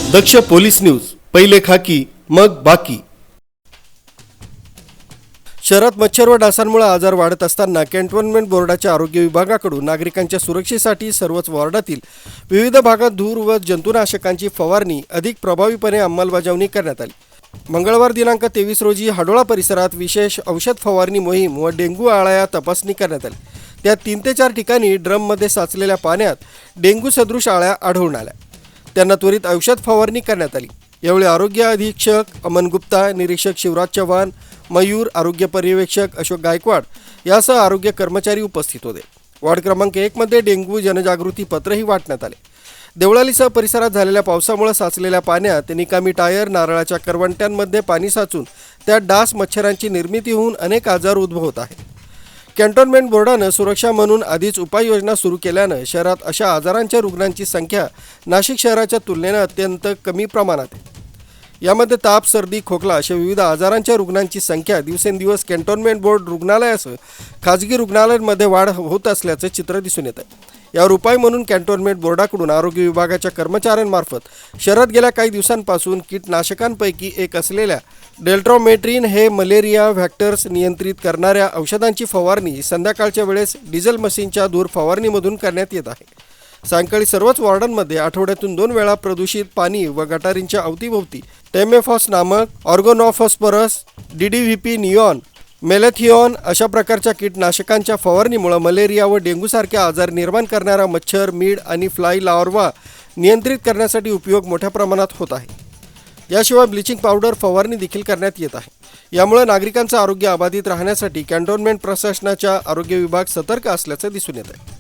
दक्ष police news, पहिले खाकी मग बाकी। शहरात मच्छर व डासांमुळे आजार वाढत असताना कॅन्टोन्मेंट बोर्डाच्या आरोग्य विभागाकडून नागरिकांच्या सुरक्षेसाठी सर्वच वॉर्डातील विविध भागात धूर व जंतुनाशकांची फवारणी अधिक प्रभावीपणे अंमलबजावणी करण्यात आली। मंगळवार दिनांक 23 रोजी हाडोळा परिसरात विशेष औषध फवारणी मोहीम व डेंग्यू आळ्या तपासणी करण्यात आली। त्यात 3 ते 4 ठिकाणी ड्रममध्ये साचलेल्या पाण्यात डेंग्यू सदृश आळ्या आढळून आल्या। त्यांना त्वरित औषध फवारणी करण्यात आली। यावेळी आरोग्य अधीक्षक अमन गुप्ता, निरीक्षक शिवराज चव्हाण, मयूर, आरोग्य पर्यवेक्षक अशोक गायकवाड यासह आरोग्य कर्मचारी उपस्थित होते। वार्ड क्रमांक 1 मध्ये डेंग्यू जनजागृती पत्रही वाटण्यात आले। देवळालीसह परिसरात झालेल्या पावसामुळे साचलेल्या पाण्यात निकामी टायर, नारळाच्या करवंट्यांमध्ये पाणी साचून त्यात डास मच्छरांची निर्मिती होऊन अनेक आजार उद्भवत आहेत। कॅन्टोन्मेंट बोर्डानं सुरक्षा म्हणून आधीच उपाययोजना सुरू केल्यानं शहरात अशा आजारांच्या रुग्णांची संख्या नाशिक शहराच्या तुलनेनं अत्यंत कमी प्रमाणात आहे। यामध्ये ताप, सर्दी, खोकला अशा विविध आजारांच्या रुग्णांची संख्या दिवसेंदिवस कॅन्टोन्मेंट बोर्ड रुग्णालयासह खाजगी रुग्णालयांमध्ये वाढ होत असल्याचं चित्र दिसून येत आहे। यावर उपाय म्हणून कॅन्टोन्मेंट बोर्डाकडून आरोग्य विभागाच्या कर्मचाऱ्यांमार्फत शहरात गेल्या काही दिवसांपासून कीटनाशकांपैकी एक असलेल्या डेल्ट्रोमेट्रिन हे मलेरिया व्हॅक्टर्स नियंत्रित करणाऱ्या औषधांची फवारणी संध्याकाळच्या वेळेस डिझेल मशीनच्या धूर फवारणीमधून करण्यात येत आहे। सायंकाळी सर्वच वॉर्डांमध्ये आठवड्यातून 2 वेळा प्रदूषित पाणी व गटारींच्या अवतीभोवती टेमेफॉस नामक ऑर्गोनॉफॉस्फरस, DDVP नियॉन, मेलॅथिओन अशा प्रकारच्या कीटनाशकांच्या फवारणीमुळे मलेरिया व डेंग्यूसारखे आजार निर्माण करणारा मच्छर, मीड आणि फ्लाय लार्वा नियंत्रित करण्यासाठी उपयोग मोठ्या प्रमाणात होत आहे। याशिवाय ब्लिचिंग पावडर फवारणी देखील करण्यात येत आहे। यामुळे नागरिकांचं आरोग्य अबाधित राहण्यासाठी कॅन्टोन्मेंट प्रशासनाच्या आरोग्य विभाग सतर्क असल्याचं दिसून येत आहे।